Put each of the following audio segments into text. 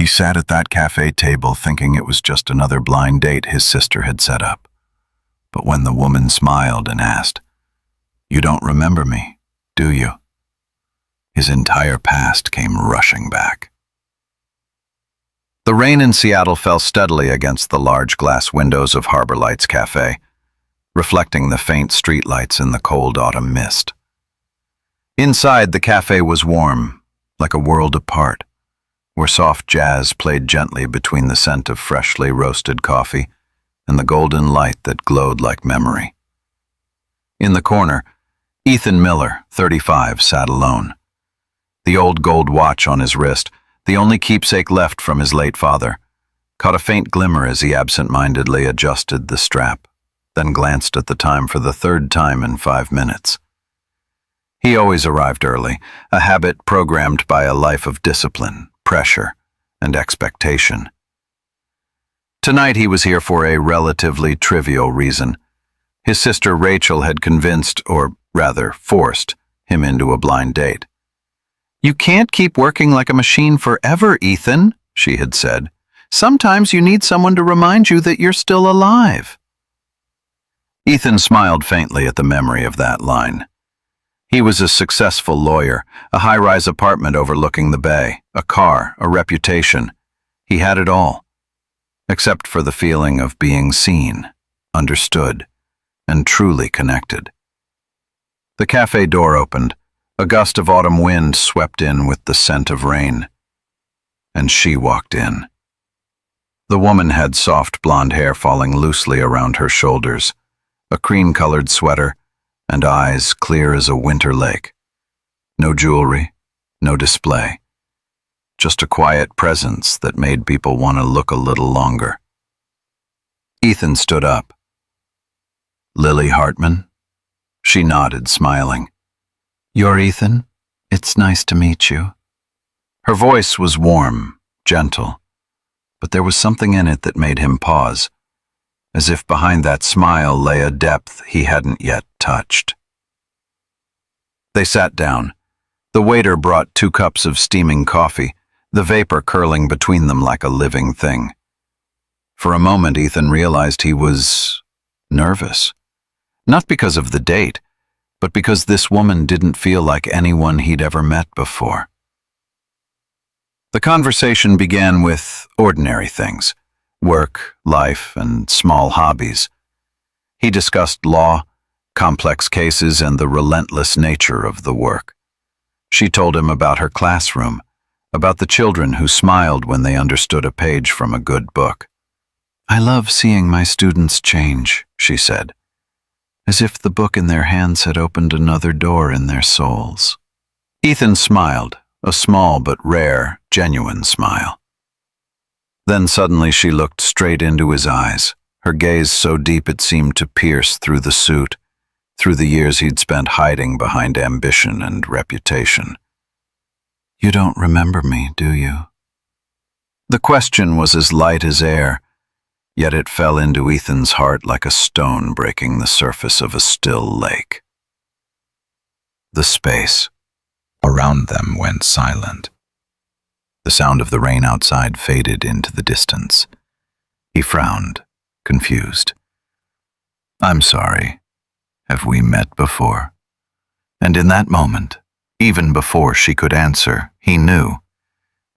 He sat at that cafe table thinking it was just another blind date his sister had set up. But when the woman smiled and asked, "You don't remember me, do you?" his entire past came rushing back. The rain in Seattle fell steadily against the large glass windows of Harbor Lights Cafe, reflecting the faint streetlights in the cold autumn mist. Inside, the cafe was warm, like a world apart, where soft jazz played gently between the scent of freshly roasted coffee and the golden light that glowed like memory. In the corner, Ethan Miller, 35, sat alone. The old gold watch on his wrist, the only keepsake left from his late father, caught a faint glimmer as he absent-mindedly adjusted the strap, then glanced at the time for the third time in 5 minutes. He always arrived early, a habit programmed by a life of discipline, pressure, and expectation. Tonight he was here for a relatively trivial reason. His sister Rachel had convinced, or rather forced, him into a blind date. "You can't keep working like a machine forever, Ethan," she had said. "Sometimes you need someone to remind you that you're still alive." Ethan smiled faintly at the memory of that line. He was a successful lawyer, a high-rise apartment overlooking the bay, a car, a reputation. He had it all, except for the feeling of being seen, understood, and truly connected. The cafe door opened. A gust of autumn wind swept in with the scent of rain, and she walked in. The woman had soft blonde hair falling loosely around her shoulders, a cream-colored sweater, and eyes clear as a winter lake. No jewelry, no display, just a quiet presence that made people want to look a little longer. Ethan stood up. "Lily Hartman?" She nodded, smiling. "You're Ethan? It's nice to meet you." Her voice was warm, gentle, but there was something in it that made him pause, as if behind that smile lay a depth he hadn't yet touched. They sat down. The waiter brought 2 cups of steaming coffee, the vapor curling between them like a living thing. For a moment, Ethan realized he was nervous. Not because of the date, but because this woman didn't feel like anyone he'd ever met before. The conversation began with ordinary things: work, life, and small hobbies. He discussed law, complex cases, and the relentless nature of the work. She told him about her classroom, about the children who smiled when they understood a page from a good book. "I love seeing my students change," she said, as if the book in their hands had opened another door in their souls. Ethan smiled, a small but rare, genuine smile. Then suddenly she looked straight into his eyes, her gaze so deep it seemed to pierce through the suit, through the years he'd spent hiding behind ambition and reputation. "You don't remember me, do you?" The question was as light as air, yet it fell into Ethan's heart like a stone breaking the surface of a still lake. The space around them went silent. The sound of the rain outside faded into the distance. He frowned, confused. "I'm sorry. Have we met before?" And in that moment, even before she could answer, he knew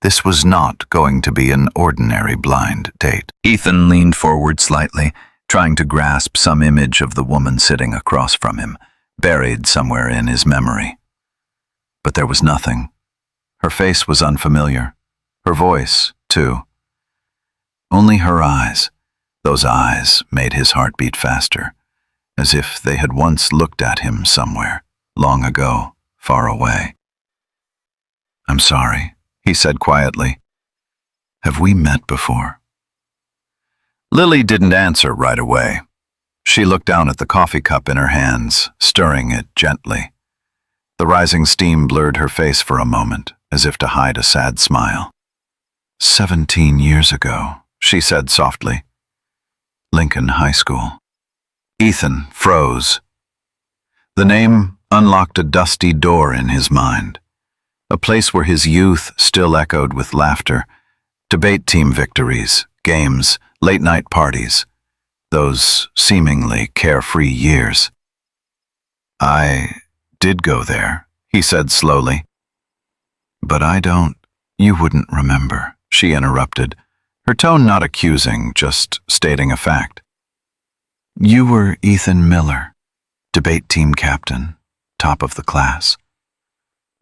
this was not going to be an ordinary blind date. Ethan leaned forward slightly, trying to grasp some image of the woman sitting across from him, buried somewhere in his memory. But there was nothing. Her face was unfamiliar. Her voice, too. Only her eyes. Those eyes made his heart beat faster, as if they had once looked at him somewhere, long ago, far away. "I'm sorry," he said quietly. "Have we met before?" Lily didn't answer right away. She looked down at the coffee cup in her hands, stirring it gently. The rising steam blurred her face for a moment, as if to hide a sad smile. 17 years ago, she said softly. Lincoln High School. Ethan froze. The name unlocked a dusty door in his mind, a place where his youth still echoed with laughter Debate team victories, games, late-night parties, those seemingly carefree years. I did go there, he said slowly. But you wouldn't remember, she interrupted, her tone not accusing, just stating a fact. You were Ethan Miller, debate team captain, top of the class.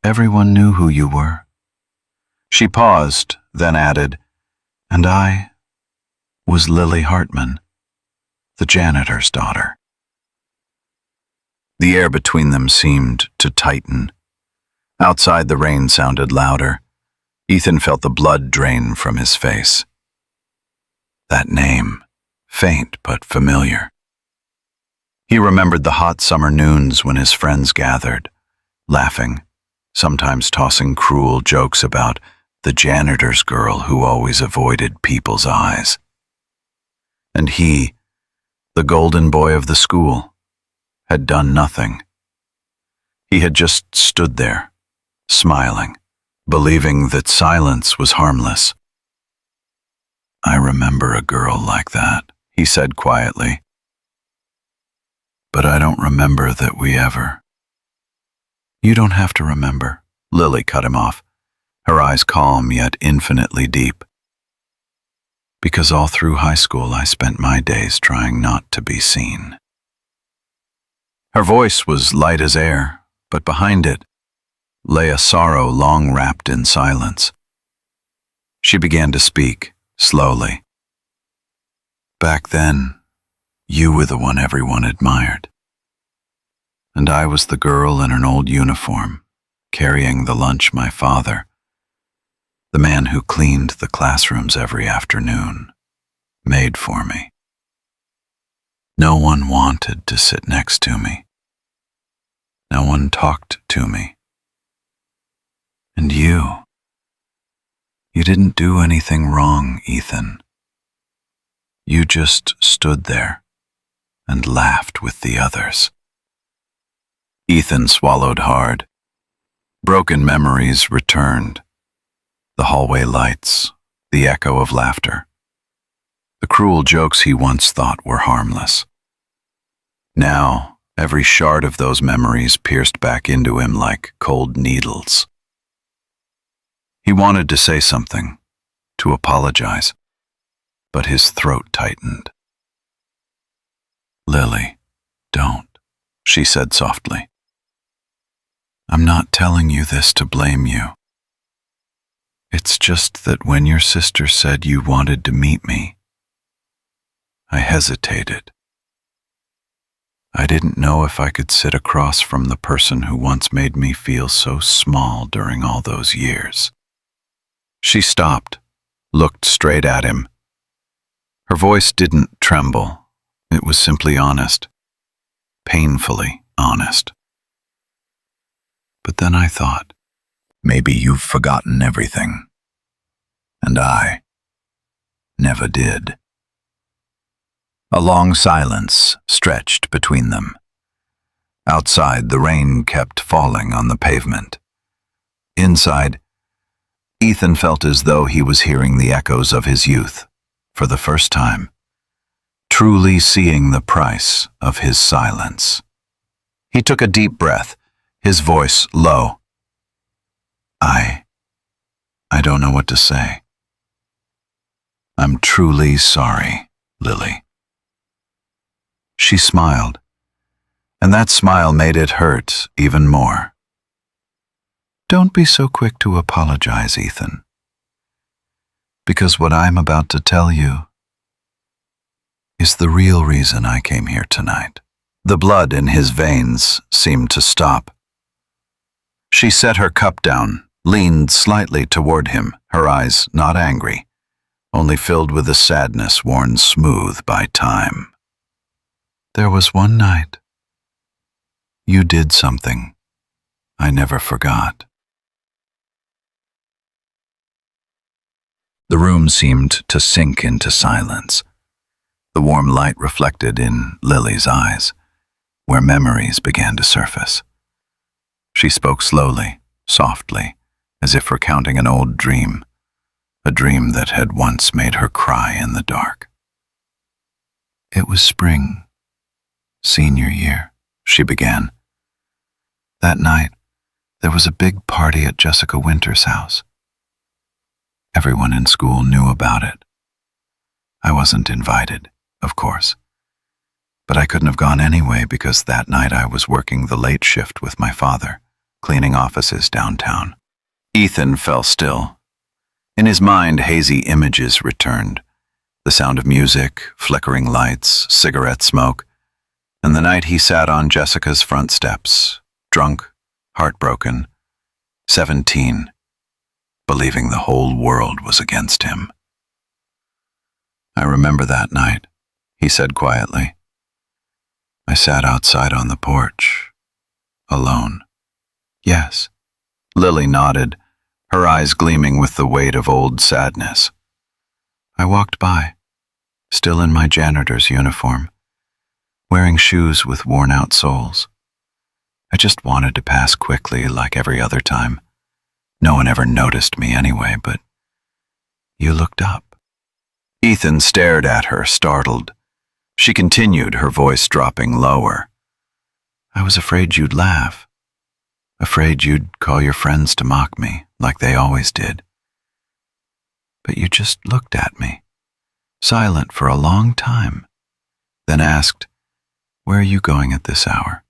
Everyone knew who you were. She paused, then added, and I was Lily Hartman, the janitor's daughter. The air between them seemed to tighten. Outside, the rain sounded louder. Ethan felt the blood drain from his face. That name, faint but familiar. He remembered the hot summer noons when his friends gathered, laughing, sometimes tossing cruel jokes about the janitor's girl who always avoided people's eyes. And he, the golden boy of the school, had done nothing. He had just stood there, smiling, believing that silence was harmless. I remember a girl like that, he said quietly. But I don't remember that we ever. You don't have to remember, Lily cut him off, her eyes calm yet infinitely deep. Because all through high school I spent my days trying not to be seen. Her voice was light as air, but behind it lay a sorrow long wrapped in silence. She began to speak, slowly. Back then, you were the one everyone admired. And I was the girl in an old uniform, carrying the lunch my father, the man who cleaned the classrooms every afternoon, made for me. No one wanted to sit next to me. No one talked to me. And you didn't do anything wrong, Ethan. You just stood there and laughed with the others. Ethan swallowed hard. Broken memories returned. The hallway lights, the echo of laughter. The cruel jokes he once thought were harmless. Now, every shard of those memories pierced back into him like cold needles. He wanted to say something, to apologize, but his throat tightened. Lily, don't, she said softly. I'm not telling you this to blame you. It's just that when your sister said you wanted to meet me, I hesitated. I didn't know if I could sit across from the person who once made me feel so small during all those years. She stopped, looked straight at him. Her voice didn't tremble. It was simply honest, painfully honest. But then I thought, maybe you've forgotten everything. And I never did. A long silence stretched between them. Outside, the rain kept falling on the pavement. Inside, Ethan felt as though he was hearing the echoes of his youth, for the first time, truly seeing the price of his silence. He took a deep breath, his voice low. I don't know what to say. I'm truly sorry, Lily. She smiled, and that smile made it hurt even more. Don't be so quick to apologize, Ethan. Because what I'm about to tell you is the real reason I came here tonight. The blood in his veins seemed to stop. She set her cup down, leaned slightly toward him, her eyes not angry, only filled with a sadness worn smooth by time. There was one night. You did something I never forgot. The room seemed to sink into silence. The warm light reflected in Lily's eyes, where memories began to surface. She spoke slowly, softly, as if recounting an old dream, a dream that had once made her cry in the dark. It was spring, senior year, she began. That night, there was a big party at Jessica Winter's house. Everyone in school knew about it. I wasn't invited, of course. But I couldn't have gone anyway because that night I was working the late shift with my father, cleaning offices downtown. Ethan fell still. In his mind, hazy images returned. The sound of music, flickering lights, cigarette smoke, and the night he sat on Jessica's front steps, drunk, heartbroken, 17, believing the whole world was against him. I remember that night, he said quietly. I sat outside on the porch, alone. Yes. Lily nodded, her eyes gleaming with the weight of old sadness. I walked by, still in my janitor's uniform, wearing shoes with worn-out soles. I just wanted to pass quickly like every other time. No one ever noticed me anyway, but you looked up. Ethan stared at her, startled. She continued, her voice dropping lower. I was afraid you'd laugh. Afraid you'd call your friends to mock me, like they always did. But you just looked at me, silent for a long time, then asked, "Where are you going at this hour?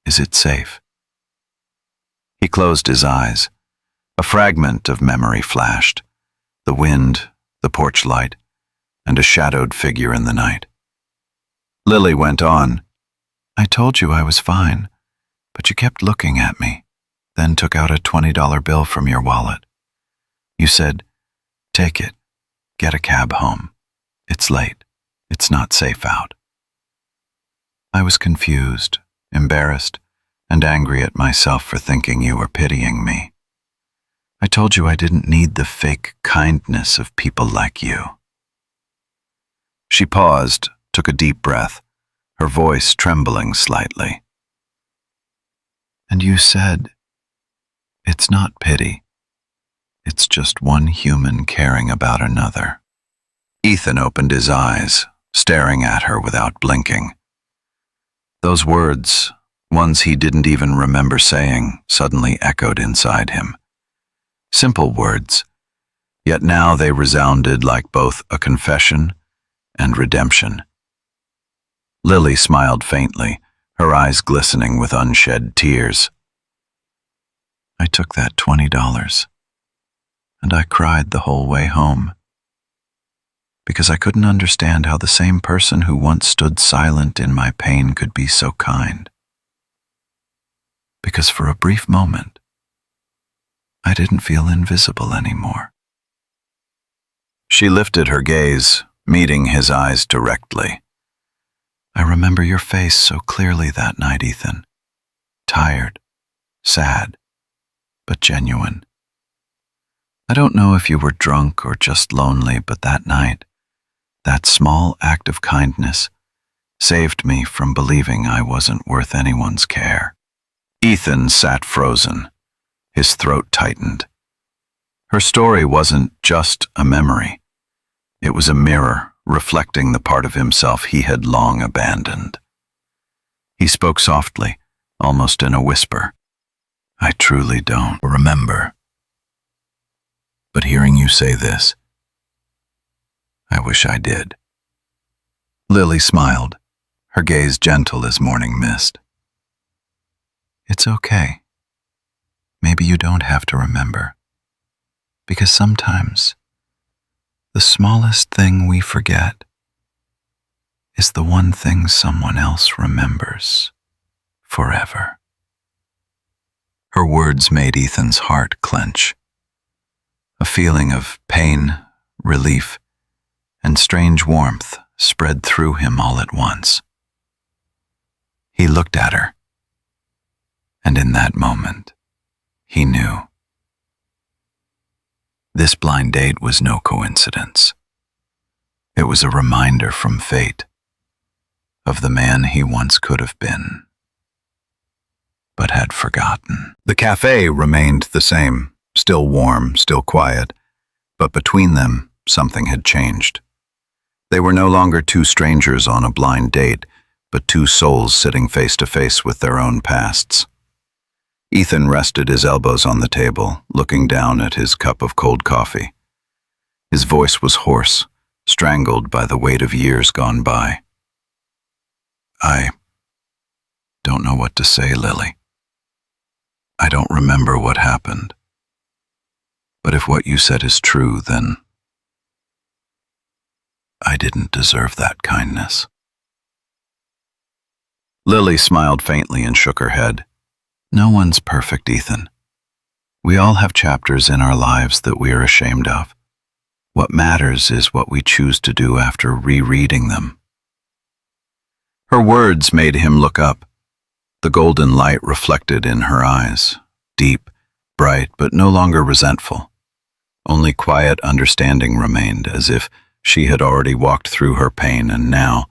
Is it safe?" He closed his eyes. A fragment of memory flashed. The wind, the porch light, and a shadowed figure in the night. Lily went on, "I told you I was fine, but you kept looking at me, then took out a $20 bill from your wallet. You said, 'Take it, get a cab home. It's late. It's not safe out.' I was confused, embarrassed, and angry at myself for thinking you were pitying me. I told you I didn't need the fake kindness of people like you." She paused, took a deep breath, her voice trembling slightly. "And you said, 'It's not pity. It's just one human caring about another.'" Ethan opened his eyes, staring at her without blinking. Those words, ones he didn't even remember saying, suddenly echoed inside him. Simple words, yet now they resounded like both a confession and redemption. Lily smiled faintly, her eyes glistening with unshed tears. "I took that $20, and I cried the whole way home, because I couldn't understand how the same person who once stood silent in my pain could be so kind. Because for a brief moment, I didn't feel invisible anymore." She lifted her gaze, meeting his eyes directly. "I remember your face so clearly that night, Ethan. Tired, sad, but genuine. I don't know if you were drunk or just lonely, but that night, that small act of kindness saved me from believing I wasn't worth anyone's care." Ethan sat frozen, his throat tightened. Her story wasn't just a memory. It was a mirror reflecting the part of himself he had long abandoned. He spoke softly, almost in a whisper. "I truly don't remember. But hearing you say this, I wish I did." Lily smiled, her gaze gentle as morning mist. "It's okay. Maybe you don't have to remember. Because sometimes, the smallest thing we forget is the one thing someone else remembers forever." Her words made Ethan's heart clench. A feeling of pain, relief, and strange warmth spread through him all at once. He looked at her, and in that moment, he knew. This blind date was no coincidence. It was a reminder from fate of the man he once could have been, but had forgotten. The cafe remained the same, still warm, still quiet, But between them, something had changed. They were no longer two strangers on a blind date, but two souls sitting face to face with their own pasts. Ethan rested his elbows on the table, looking down at his cup of cold coffee. His voice was hoarse, strangled by the weight of years gone by. I don't know what to say, Lily. I don't remember what happened. But if what you said is true, then I didn't deserve that kindness. Lily smiled faintly and shook her head. No one's perfect, Ethan. We all have chapters in our lives that we are ashamed of. What matters is what we choose to do after rereading them. Her words made him look up. The golden light reflected in her eyes, deep, bright, but no longer resentful. Only quiet understanding remained, as if she had already walked through her pain and now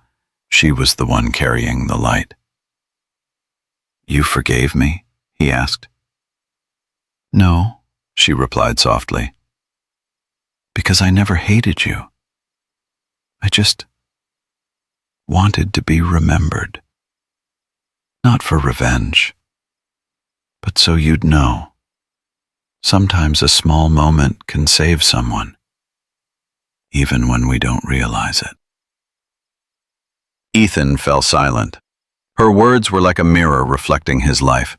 she was the one carrying the light. You forgave me? He asked. No, she replied softly. Because I never hated you. I just wanted to be remembered. Not for revenge, but so you'd know. Sometimes a small moment can save someone, even when we don't realize it. Ethan fell silent. Her words were like a mirror reflecting his life.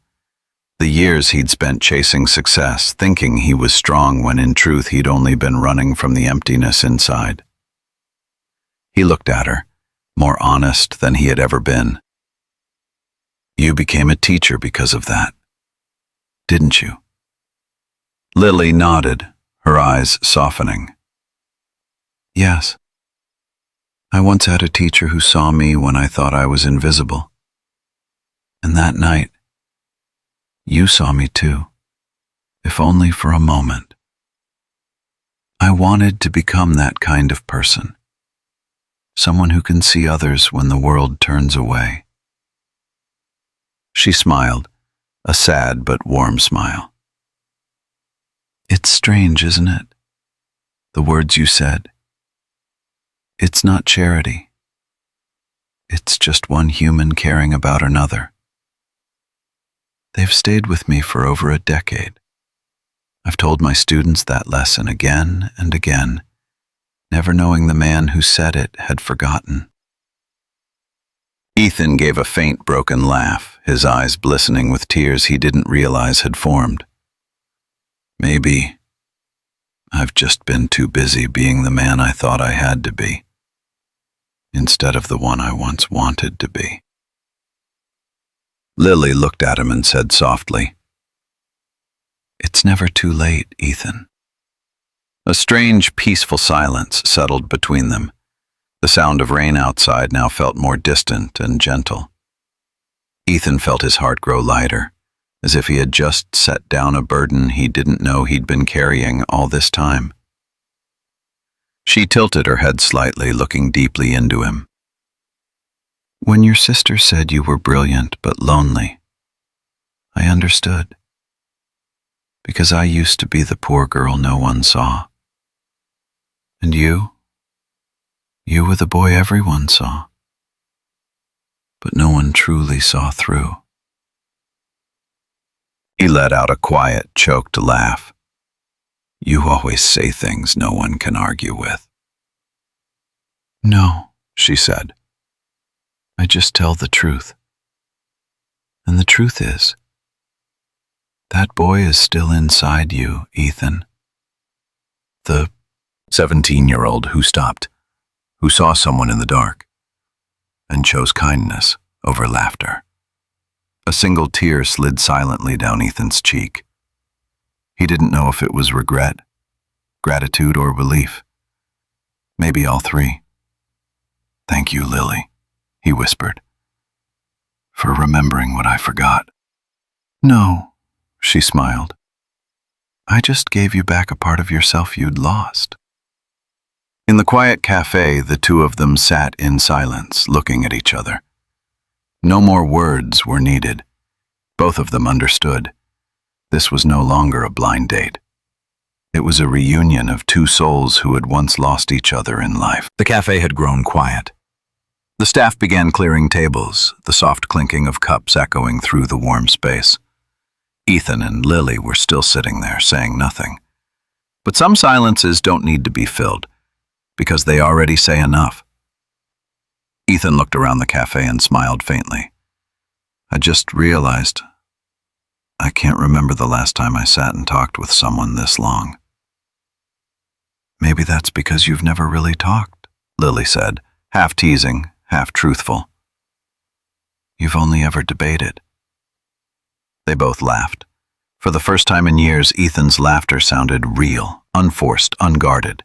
The years he'd spent chasing success, thinking he was strong when in truth he'd only been running from the emptiness inside. He looked at her, more honest than he had ever been. You became a teacher because of that, didn't you? Lily nodded, her eyes softening. Yes. I once had a teacher who saw me when I thought I was invisible. And that night, you saw me too, if only for a moment. I wanted to become that kind of person, someone who can see others when the world turns away. She smiled, a sad but warm smile. It's strange, isn't it? The words you said. It's not charity. It's just one human caring about another. They've stayed with me for over a decade. I've told my students that lesson again and again, never knowing the man who said it had forgotten. Ethan gave a faint, broken laugh, his eyes glistening with tears he didn't realize had formed. Maybe I've just been too busy being the man I thought I had to be, instead of the one I once wanted to be. Lily looked at him and said softly, It's never too late, Ethan. A strange, peaceful silence settled between them. The sound of rain outside now felt more distant and gentle. Ethan felt his heart grow lighter, as if he had just set down a burden he didn't know he'd been carrying all this time. She tilted her head slightly, looking deeply into him. When your sister said you were brilliant but lonely, I understood. Because I used to be the poor girl no one saw. And you were the boy everyone saw. But no one truly saw through. He let out a quiet, choked laugh. You always say things no one can argue with. No, she said. I just tell the truth. And the truth is, that boy is still inside you, Ethan. The 17-year-old who stopped, who saw someone in the dark, and chose kindness over laughter. A single tear slid silently down Ethan's cheek. He didn't know if it was regret, gratitude, or relief. Maybe all three. Thank you, Lily, he whispered, for remembering what I forgot. No, she smiled. I just gave you back a part of yourself you'd lost. In the quiet cafe, the two of them sat in silence, looking at each other. No more words were needed. Both of them understood. This was no longer a blind date. It was a reunion of two souls who had once lost each other in life. The cafe had grown quiet. The staff began clearing tables, the soft clinking of cups echoing through the warm space. Ethan and Lily were still sitting there, saying nothing. But some silences don't need to be filled, because they already say enough. Ethan looked around the cafe and smiled faintly. I just realized I can't remember the last time I sat and talked with someone this long. Maybe that's because you've never really talked, Lily said, half teasing, half truthful. You've only ever debated. They both laughed. For the first time in years, Ethan's laughter sounded real, unforced, unguarded.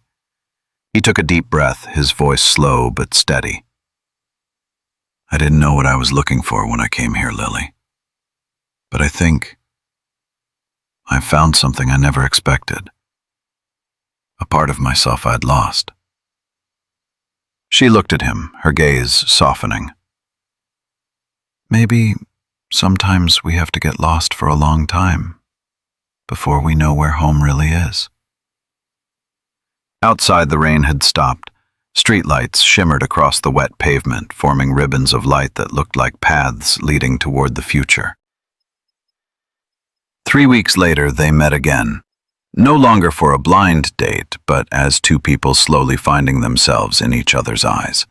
He took a deep breath, his voice slow but steady. I didn't know what I was looking for when I came here, Lily. But I think I found something I never expected. A part of myself I'd lost. She looked at him, her gaze softening. Maybe sometimes we have to get lost for a long time before we know where home really is. Outside, the rain had stopped. Streetlights shimmered across the wet pavement, forming ribbons of light that looked like paths leading toward the future. 3 weeks later, they met again. No longer for a blind date, but as two people slowly finding themselves in each other's eyes.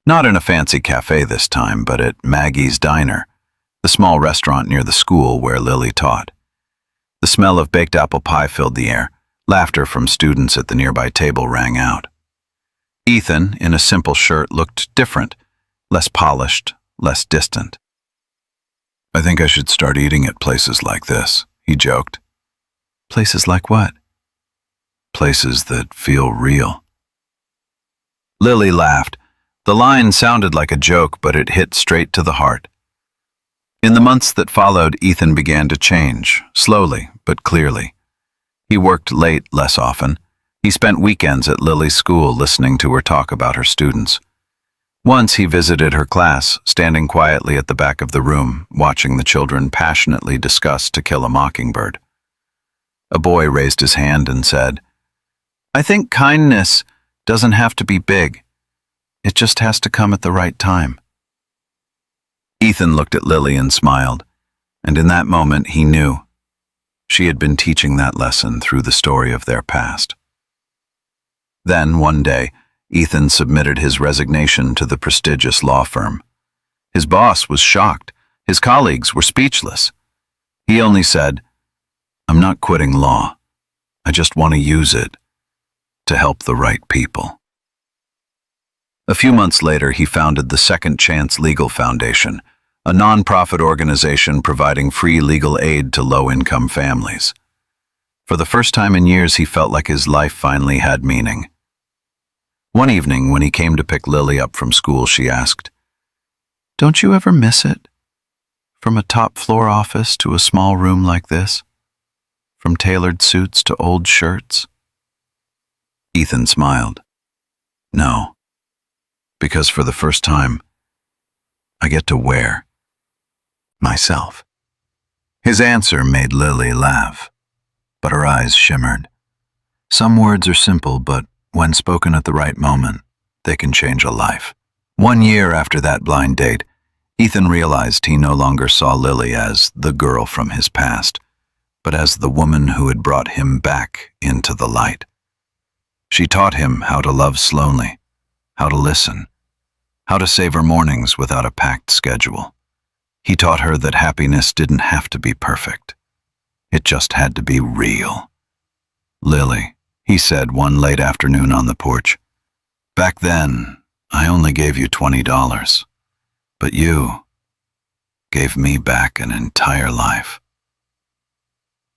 Not in a fancy cafe this time, but at Maggie's Diner, the small restaurant near the school where Lily taught. The smell of baked apple pie filled the air. Laughter from students at the nearby table rang out. Ethan, in a simple shirt, looked different, less polished, less distant. I think I should start eating at places like this, he joked. Places like what? Places that feel real. Lily laughed. The line sounded like a joke, but it hit straight to the heart. In the months that followed, Ethan began to change, slowly but clearly. He worked late less often. He spent weekends at Lily's school listening to her talk about her students. Once he visited her class, standing quietly at the back of the room, watching the children passionately discuss To Kill a Mockingbird. A boy raised his hand and said, I think kindness doesn't have to be big. It just has to come at the right time. Ethan looked at Lily and smiled, and in that moment he knew. She had been teaching that lesson through the story of their past. Then, one day, Ethan submitted his resignation to the prestigious law firm. His boss was shocked. His colleagues were speechless. He only said, I'm not quitting law. I just want to use it to help the right people. A few months later, he founded the Second Chance Legal Foundation, a nonprofit organization providing free legal aid to low-income families. For the first time in years, he felt like his life finally had meaning. One evening, when he came to pick Lily up from school, she asked, Don't you ever miss it? From a top-floor office to a small room like this? From tailored suits to old shirts? Ethan smiled. No, because for the first time, I get to wear myself. His answer made Lily laugh, but her eyes shimmered. Some words are simple, but when spoken at the right moment, they can change a life. 1 year after that blind date, Ethan realized he no longer saw Lily as the girl from his past, but as the woman who had brought him back into the light. She taught him how to love slowly, how to listen, how to savor mornings without a packed schedule. He taught her that happiness didn't have to be perfect. It just had to be real. Lily, he said one late afternoon on the porch, back then, I only gave you $20, but you gave me back an entire life.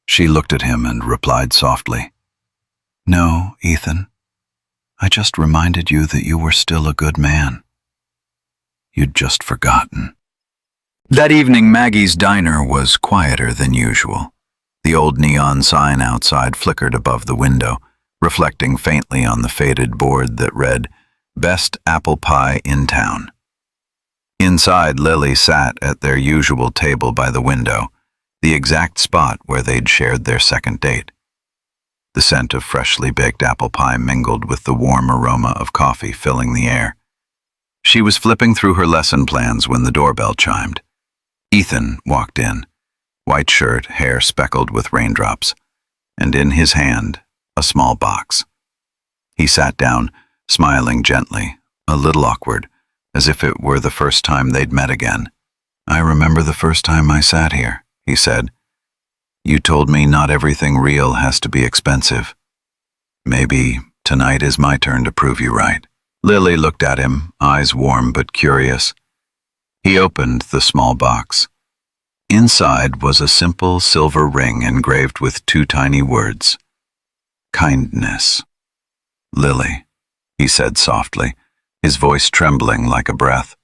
She looked at him and replied softly, No, Ethan, I just reminded you that you were still a good man. You'd just forgotten. That evening, Maggie's Diner was quieter than usual. The old neon sign outside flickered above the window, reflecting faintly on the faded board that read, Best Apple Pie in Town. Inside, Lily sat at their usual table by the window, the exact spot where they'd shared their second date. The scent of freshly baked apple pie mingled with the warm aroma of coffee filling the air. She was flipping through her lesson plans when the doorbell chimed. Ethan walked in, white shirt, hair speckled with raindrops, and in his hand, a small box. He sat down, smiling gently, a little awkward, as if it were the first time they'd met again. "I remember the first time I sat here," he said. "You told me not everything real has to be expensive. Maybe tonight is my turn to prove you right." Lily looked at him, eyes warm but curious. He opened the small box. Inside was a simple silver ring engraved with 2 tiny words. "Kindness." "Lily," he said softly, his voice trembling like a breath.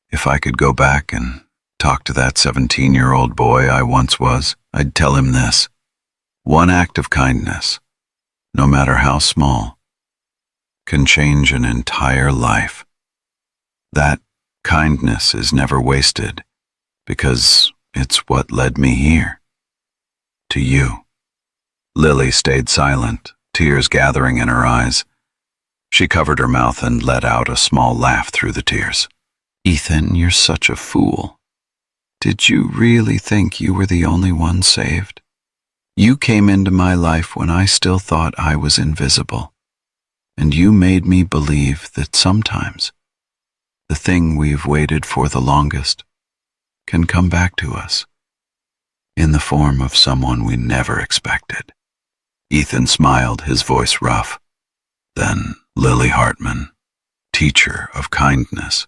"If I could go back and talk to that 17-year-old boy I once was, I'd tell him this. One act of kindness, no matter how small, can change an entire life. That kindness is never wasted, because it's what led me here. To you." Lily stayed silent, tears gathering in her eyes. She covered her mouth and let out a small laugh through the tears. "Ethan, you're such a fool. Did you really think you were the only one saved? You came into my life when I still thought I was invisible, and you made me believe that sometimes the thing we've waited for the longest can come back to us in the form of someone we never expected." Ethan smiled, his voice rough. "Then, Lily Hartman, teacher of kindness,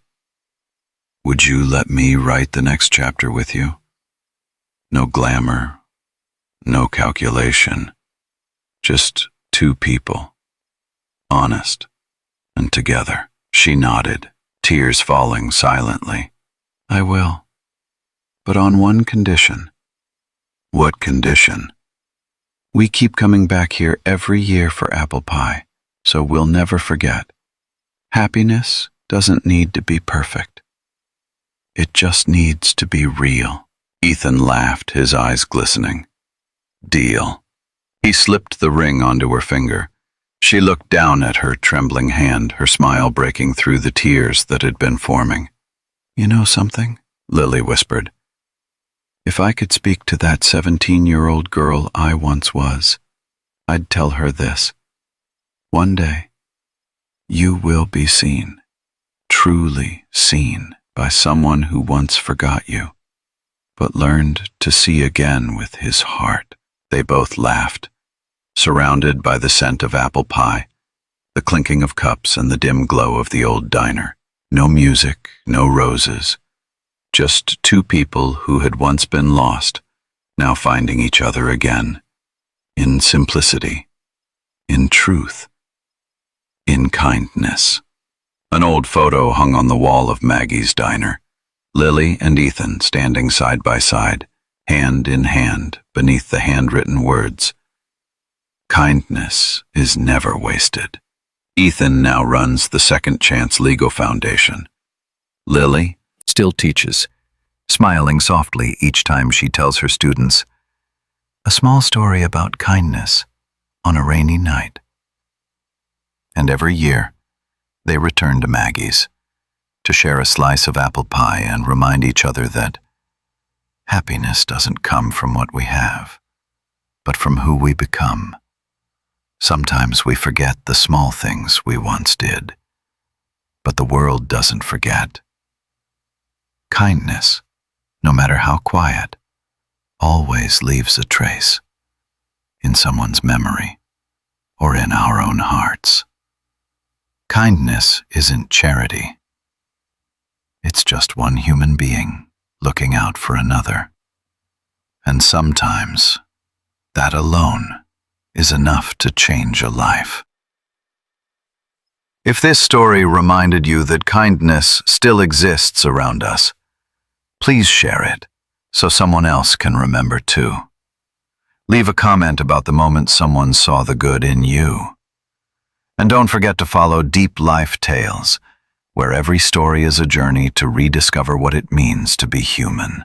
would you let me write the next chapter with you? No glamour, no calculation, just 2 people, honest and together." She nodded, tears falling silently. "I will, but on one condition." "What condition?" "We keep coming back here every year for apple pie, so we'll never forget. Happiness doesn't need to be perfect. It just needs to be real." Ethan laughed, his eyes glistening. "Deal." He slipped the ring onto her finger. She looked down at her trembling hand, her smile breaking through the tears that had been forming. "You know something?" Lily whispered. "If I could speak to that 17-year-old girl I once was, I'd tell her this. One day, you will be seen, truly seen, by someone who once forgot you, but learned to see again with his heart." They both laughed, surrounded by the scent of apple pie, the clinking of cups and the dim glow of the old diner. No music, no roses, just 2 people who had once been lost, now finding each other again, in simplicity, in truth, in kindness. An old photo hung on the wall of Maggie's diner. Lily and Ethan standing side by side, hand in hand, beneath the handwritten words, "Kindness is never wasted." Ethan now runs the Second Chance Legal Foundation. Lily still teaches, smiling softly each time she tells her students a small story about kindness on a rainy night. And every year, they return to Maggie's to share a slice of apple pie and remind each other that happiness doesn't come from what we have, but from who we become. Sometimes we forget the small things we once did, but the world doesn't forget. Kindness, no matter how quiet, always leaves a trace in someone's memory or in our own hearts. Kindness isn't charity. It's just one human being looking out for another. And sometimes, that alone is enough to change a life. If this story reminded you that kindness still exists around us, please share it so someone else can remember too. Leave a comment about the moment someone saw the good in you. And don't forget to follow Deep Life Tales, where every story is a journey to rediscover what it means to be human.